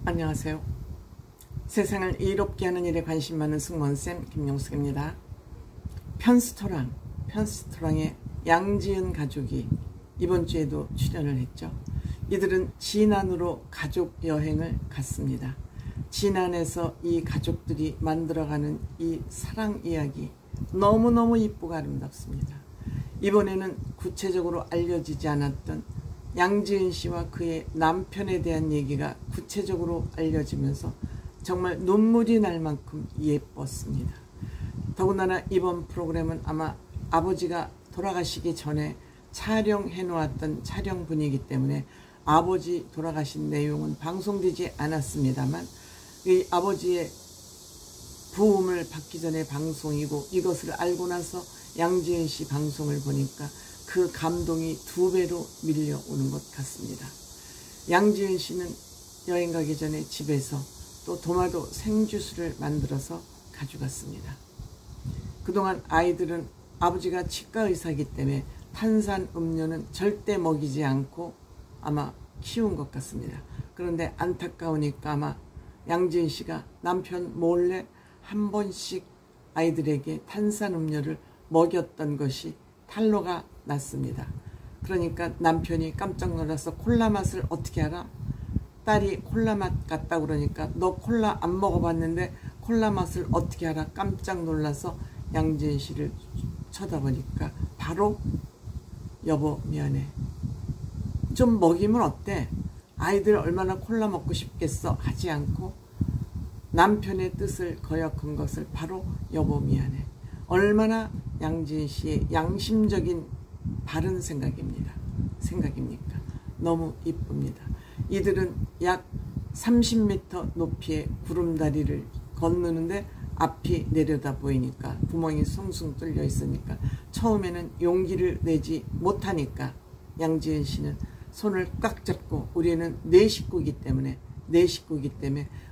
안녕하세요. 세상을 이롭게 하는 일에 관심 많은 승무원쌤 김용숙입니다. 편스토랑의 양지은 가족이 이번 주에도 출연을 했죠. 이들은 진안으로 가족 여행을 갔습니다. 진안에서 이 가족들이 만들어가는 이 사랑 이야기 너무너무 이쁘고 아름답습니다. 이번에는 구체적으로 알려지지 않았던 양지은 씨와 그의 남편에 대한 얘기가 구체적으로 알려지면서 정말 눈물이 날 만큼 예뻤습니다. 더군다나 이번 프로그램은 아마 아버지가 돌아가시기 전에 촬영해 놓았던 촬영분이기 때문에 아버지 돌아가신 내용은 방송되지 않았습니다만 이 아버지의 부음을 받기 전에 방송이고 이것을 알고 나서 양지은 씨 방송을 보니까 그 감동이 2배로 밀려오는 것 같습니다. 양지은 씨는 여행 가기 전에 집에서 또 도마도 생주스를 만들어서 가져갔습니다. 그동안 아이들은 아버지가 치과 의사이기 때문에 탄산 음료는 절대 먹이지 않고 아마 키운 것 같습니다. 그런데 안타까우니까 아마 양지은 씨가 남편 몰래 한 번씩 아이들에게 탄산 음료를 먹였던 것이 탄로가 났습니다. 그러니까 남편이 깜짝 놀라서 콜라 맛을 어떻게 알아? 딸이 콜라 맛 같다고 그러니까 너 콜라 안 먹어봤는데 콜라 맛을 어떻게 알아? 깜짝 놀라서 양지은 씨를 쳐다보니까 바로 여보 미안해. 좀 먹이면 어때? 아이들 얼마나 콜라 먹고 싶겠어? 하지 않고 남편의 뜻을 거역한 것을 바로 여보 미안해. 얼마나 양지은 씨의 양심적인 바른 생각입니까? 너무 이쁩니다. 이들은 약 30m 높이의 구름다리를 건너는데 앞이 내려다 보이니까 구멍이 숭숭 뚫려 있으니까 처음에는 용기를 내지 못하니까 양지은 씨는 손을 꽉 잡고 우리는 내 식구이기 때문에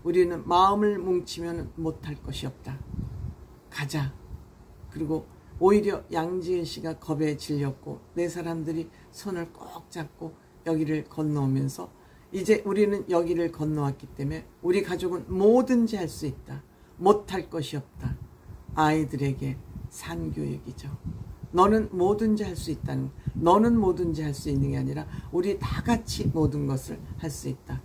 우리는 마음을 뭉치면 못할 것이 없다. 가자. 그리고 오히려 양지은 씨가 겁에 질렸고 네 사람들이 손을 꼭 잡고 여기를 건너오면서 이제 우리는 여기를 건너왔기 때문에 우리 가족은 뭐든지 할 수 있다. 못할 것이 없다. 아이들에게 산교육이죠. 너는 뭐든지 할 수 있다는, 너는 뭐든지 할 수 있는 게 아니라 우리 다 같이 모든 것을 할 수 있다.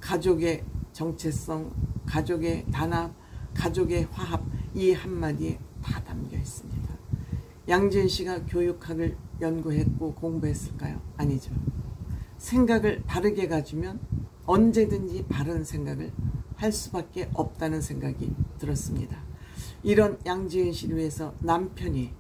가족의 정체성, 가족의 단합, 가족의 화합, 이 한마디에 다 담겨 있습니다. 양지은 씨가 교육학을 연구했고 공부했을까요? 아니죠. 생각을 바르게 가지면 언제든지 바른 생각을 할 수밖에 없다는 생각이 들었습니다. 이런 양지은 씨를 위해서 남편이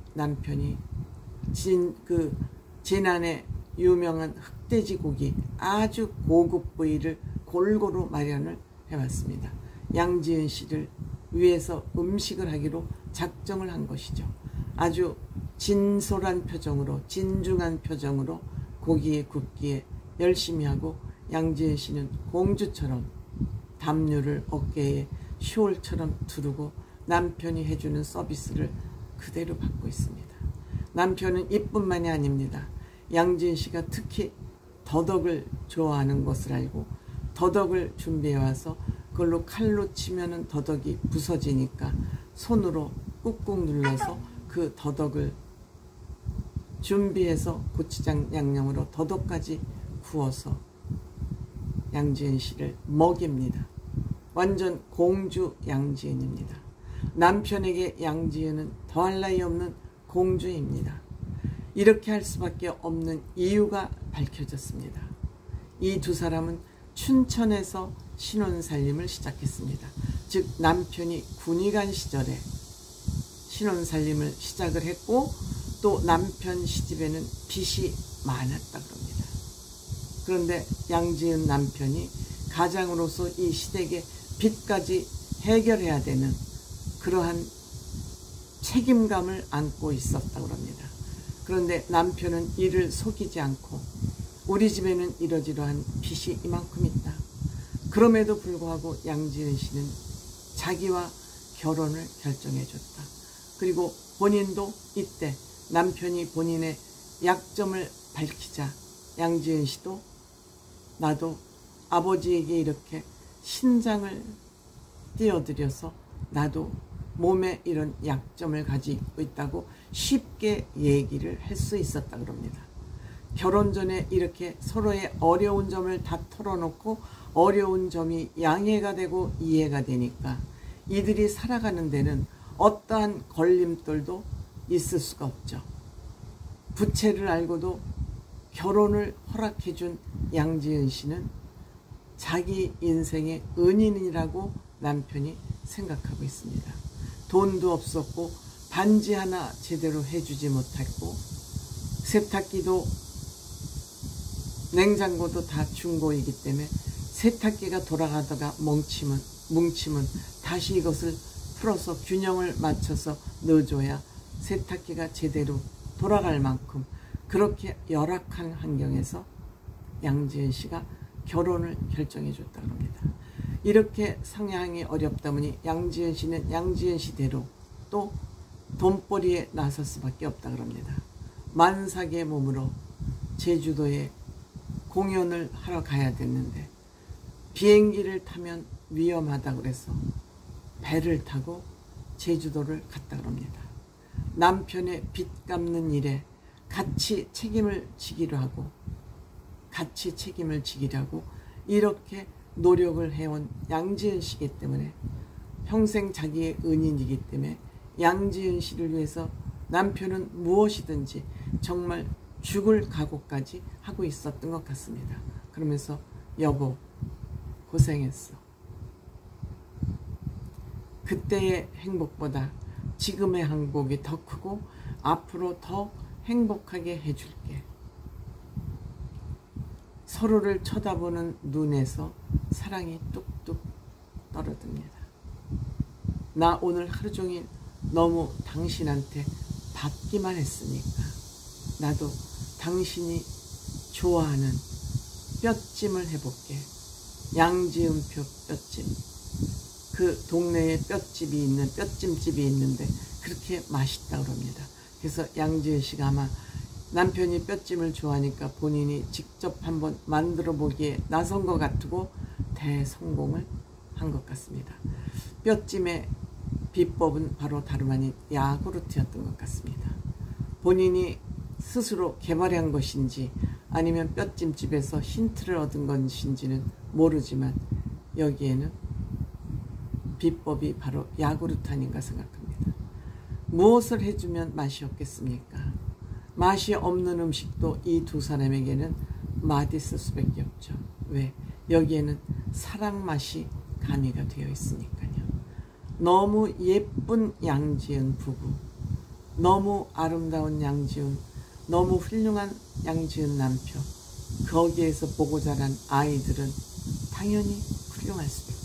진안의 유명한 흑돼지 고기 아주 고급 부위를 골고루 마련을 해왔습니다. 양지은 씨를 위해서 음식을 하기로 작정을 한 것이죠. 아주 진솔한 표정으로, 진중한 표정으로 고기에 굽기에 열심히 하고 양지은 씨는 공주처럼 담요를 어깨에 숄처럼 두르고 남편이 해주는 서비스를 그대로 받고 있습니다. 남편은 이뿐만이 아닙니다. 양지은 씨가 특히 더덕을 좋아하는 것을 알고 더덕을 준비해와서 그걸로 칼로 치면은 더덕이 부서지니까 손으로 꾹꾹 눌러서 그 더덕을 준비해서 고추장 양념으로 더덕까지 구워서 양지은 씨를 먹입니다. 완전 공주 양지은입니다. 남편에게 양지은은 더할 나위 없는 공주입니다. 이렇게 할 수밖에 없는 이유가 밝혀졌습니다. 이 두 사람은 춘천에서 신혼살림을 시작했습니다. 즉 남편이 군의 간 시절에 신혼살림을 시작을 했고 또 남편 시집에는 빚이 많았다 그럽니다. 그런데 양지은 남편이 가장으로서 이 시댁의 빚까지 해결해야 되는 그러한 책임감을 안고 있었다고 합니다. 그런데 남편은 이를 속이지 않고 우리 집에는 이러지러한 빚이 이만큼 있다. 그럼에도 불구하고 양지은 씨는 자기와 결혼을 결정해 줬다. 그리고 본인도 이때 남편이 본인의 약점을 밝히자 양지은 씨도 나도 아버지에게 이렇게 신장을 띄워드려서 나도 몸에 이런 약점을 가지고 있다고 쉽게 얘기를 할 수 있었다 그럽니다. 결혼 전에 이렇게 서로의 어려운 점을 다 털어놓고 어려운 점이 양해가 되고 이해가 되니까 이들이 살아가는 데는 어떠한 걸림돌도 있을 수가 없죠. 부채를 알고도 결혼을 허락해준 양지은 씨는 자기 인생의 은인이라고 남편이 생각하고 있습니다. 돈도 없었고 반지 하나 제대로 해주지 못했고 세탁기도 냉장고도 다 중고이기 때문에 세탁기가 돌아가다가 뭉치면 다시 이것을 풀어서 균형을 맞춰서 넣어줘야 세탁기가 제대로 돌아갈 만큼 그렇게 열악한 환경에서 양지은 씨가 결혼을 결정해 줬다고 합니다. 이렇게 상향이 어렵다 보니 양지은 씨는 양지은 씨대로 또 돈벌이에 나설 수밖에 없다 그럽니다. 만삭의 몸으로 제주도에 공연을 하러 가야 됐는데 비행기를 타면 위험하다고 그래서 배를 타고 제주도를 갔다 그럽니다. 남편의 빚 갚는 일에 같이 책임을 지기로 하고 이렇게 노력을 해온 양지은 씨이기 때문에 평생 자기의 은인이기 때문에 양지은 씨를 위해서 남편은 무엇이든지 정말 죽을 각오까지 하고 있었던 것 같습니다. 그러면서 여보 고생했어. 그때의 행복보다 지금의 행복이 더 크고 앞으로 더 행복하게 해줄게. 서로를 쳐다보는 눈에서 사랑이 뚝뚝 떨어집니다. 나 오늘 하루 종일 너무 당신한테 받기만 했으니까 나도 당신이 좋아하는 뼈찜을 해볼게. 양지은표 뼈찜. 그 동네에 뼈찜집이 있는데 그렇게 맛있다 그럽니다. 그래서 양지은 씨가 아마 남편이 뼈찜을 좋아하니까 본인이 직접 한번 만들어 보기에 나선 것 같고 대성공을 한 것 같습니다. 뼈찜의 비법은 바로 다름 아닌 야구르트였던 것 같습니다. 본인이 스스로 개발한 것인지 아니면 뼈찜집에서 힌트를 얻은 것인지는 모르지만 여기에는 비법이 바로 야구르트 아닌가 생각합니다. 무엇을 해주면 맛이 없겠습니까? 맛이 없는 음식도 이 두 사람에게는 맛있을 수밖에 없죠. 왜? 여기에는 사랑 맛이 가미가 되어 있으니까요. 너무 예쁜 양지은 부부, 너무 아름다운 양지은, 너무 훌륭한 양지은 남편, 거기에서 보고 자란 아이들은 당연히 훌륭할 수밖에